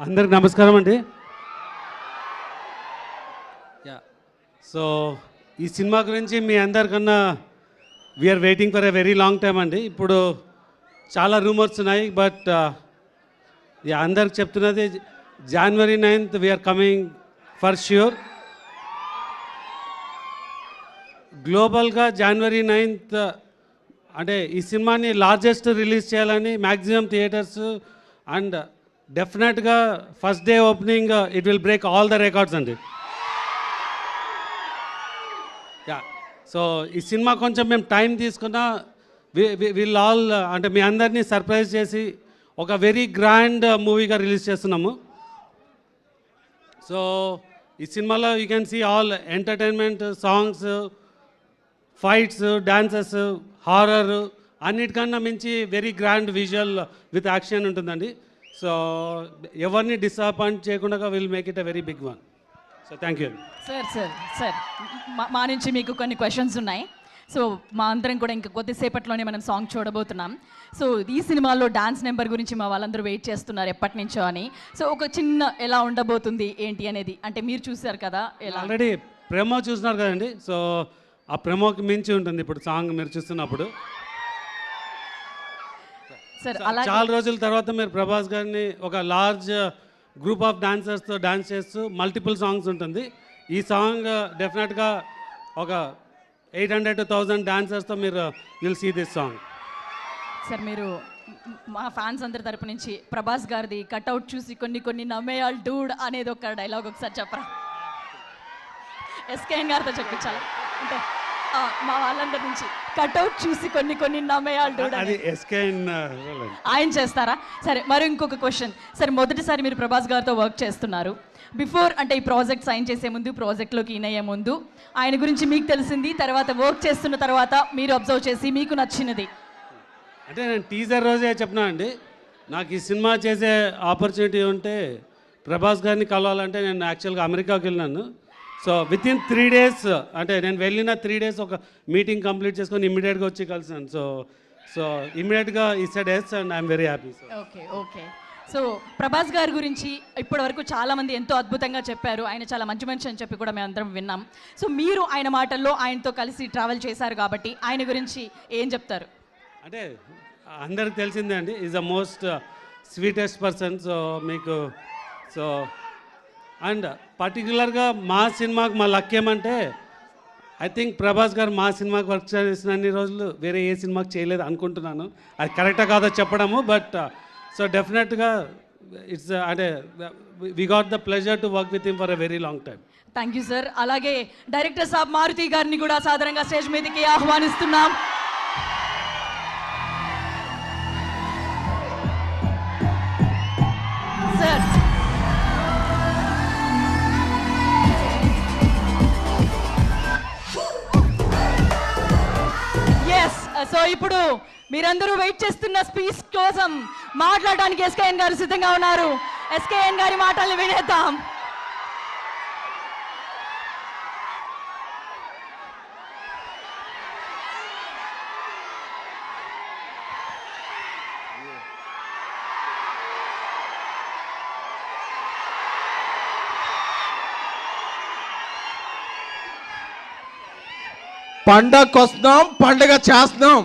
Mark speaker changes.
Speaker 1: అందరికి నమస్కారం అండి. సో ఈ సినిమా గురించి మీ అందరికన్నా we're waiting for a very long time అండి. ఇప్పుడు చాలా రూమర్స్ ఉన్నాయి, బట్ అందరికి చెప్తున్నది January 9th we're coming for sure. గ్లోబల్గా January 9th అంటే ఈ సినిమాని లార్జెస్ట్ రిలీజ్ చేయాలని మ్యాక్సిమం థియేటర్స్ అండ్ డెఫినెట్గా first day opening it will break all the records అండి. సో ఈ సినిమా కొంచెం మేము టైం తీసుకున్నా విల్ ఆల్ అంటే మీ అందరినీ సర్ప్రైజ్ చేసి ఒక వెరీ గ్రాండ్ మూవీగా రిలీజ్ చేస్తున్నాము. సో ఈ సినిమాలో you can see all entertainment, songs, fights, dances, horror అన్నిటికన్నా మించి very grand visual with action ఉంటుందండి. సో ఎవరిని డిసప్పాయింట్ చేయకుండా will make it a very big one. So thank you.
Speaker 2: Sir మా నుంచి మీకు కొన్ని క్వశ్చన్స్ ఉన్నాయి. సో మా అందరం కూడా ఇంకా కొద్దిసేపట్లోనే మనం సాంగ్ చూడబోతున్నాం. సో ఈ సినిమాలో డాన్స్ నెంబర్ గురించి మా వాళ్ళందరూ వెయిట్ చేస్తున్నారు ఎప్పటి నుంచో అని. సో ఒక చిన్న ఎలా ఉండబోతుంది ఏంటి అనేది అంటే మీరు చూసారు కదా, ఎలా
Speaker 1: ఆల్రెడీ ప్రెమో చూస్తున్నారు కదండి. సో ఆ ప్రెమోకి మించి ఉంటుంది ఇప్పుడు సాంగ్ మీరు చూస్తున్నప్పుడు.
Speaker 2: సార్ అలా
Speaker 1: చాలా రోజుల తర్వాత మీరు ప్రభాస్ గారిని ఒక లార్జ్ గ్రూప్ ఆఫ్ డాన్సర్స్తో డాన్స్ చేస్తూ మల్టిపుల్ సాంగ్స్ ఉంటుంది. ఈ సాంగ్ డెఫినెట్గా ఒక 800 to 1000 డాన్సర్స్తో మీరు will see this song.
Speaker 2: Sir మీరు మా ఫ్యాన్స్ అందరి తరపు నుంచి ప్రభాస్ గారిది కట్అవుట్ చూసి కొన్ని నమ్మేయాల్ డూడ్ అనేది ఒక డైలాగ్ ఒకసారి చెప్పరా? ఎస్కేఎన్ గారితో చెప్పించాలి అంటే మా వాళ్ళందరి నుంచి కట్అవుట్ చూసి కొన్ని నమ్మేయాల్ డూడ్
Speaker 1: అది ఎస్కేఎన్
Speaker 2: ఆయన చేస్తారా? సరే, మరి ఇంకొక క్వశ్చన్ సార్, మొదటిసారి మీరు ప్రభాస్ గారితో వర్క్ చేస్తున్నారు. బిఫోర్ అంటే ఈ ప్రాజెక్ట్ సైన్ చేసే ముందు, ప్రాజెక్ట్లోకి ఇన్ అయ్యే ముందు ఆయన గురించి మీకు తెలిసింది, తర్వాత వర్క్ చేస్తున్న తర్వాత మీరు అబ్జర్వ్ చేసి మీకు నచ్చినది
Speaker 1: అంటే నేను టీజర్ రోజే చెప్పినా అండి, నాకు ఈ సినిమా చేసే ఆపర్చునిటీ ఉంటే ప్రభాస్ గారిని కలవాలంటే నేను యాక్చువల్గా అమెరికాకి వెళ్ళినాను. సో విత్ ఇన్ 3 days అంటే నేను వెళ్ళిన 3 days ఒక మీటింగ్ కంప్లీట్ చేసుకొని ఇమ్మీడియట్గా వచ్చి కలిసాను. సో ఇమ్మీడియట్గా ఈ said yes and I'm very happy.
Speaker 2: Okay. So Prabhas గారి గురించి ఇప్పటి వరకు చాలామంది ఎంతో అద్భుతంగా చెప్పారు. ఆయన చాలా మంచి మనిషి అని చెప్పి కూడా మేము అందరం విన్నాం. సో మీరు ఆయన మాటల్లో ఆయనతో కలిసి ట్రావెల్ చేశారు కాబట్టి ఆయన గురించి ఏం చెప్తారు?
Speaker 1: అంటే అందరికి తెలిసిందే అండి, is the most sweetest person. So మీకు సో అండ్ పర్టికులర్గా మా సినిమాకి మా లక్ ఏమంటే ఐ థింక్ ప్రభాస్ గారు మా సినిమాకి వర్క్ చేసిన అన్ని రోజులు వేరే ఏ సినిమాకి చేయలేదు అనుకుంటున్నాను. అది కరెక్టా కాదో చెప్పడము, బట్ సో డెఫినెట్గా ఇట్స్ అంటే we got the pleasure to work with him for a very long time.
Speaker 2: Thank you sir. అలాగే డైరెక్టర్ సాబ్ మారుతి గారిని కూడా సాధారణంగా స్టేజ్ మీదకి ఆహ్వానిస్తున్నాం. సార్ సో ఇప్పుడు మీరందరూ వెయిట్ చేస్తున్న స్పీచ్ కోసం మాట్లాడడానికి ఎస్కేఎన్ గారు సిద్ధంగా ఉన్నారు. ఎస్కేఎన్ గారి మాటల్ని వినేద్దాం.
Speaker 3: పండగ వస్తున్నాం, పండగ చేస్తున్నాం.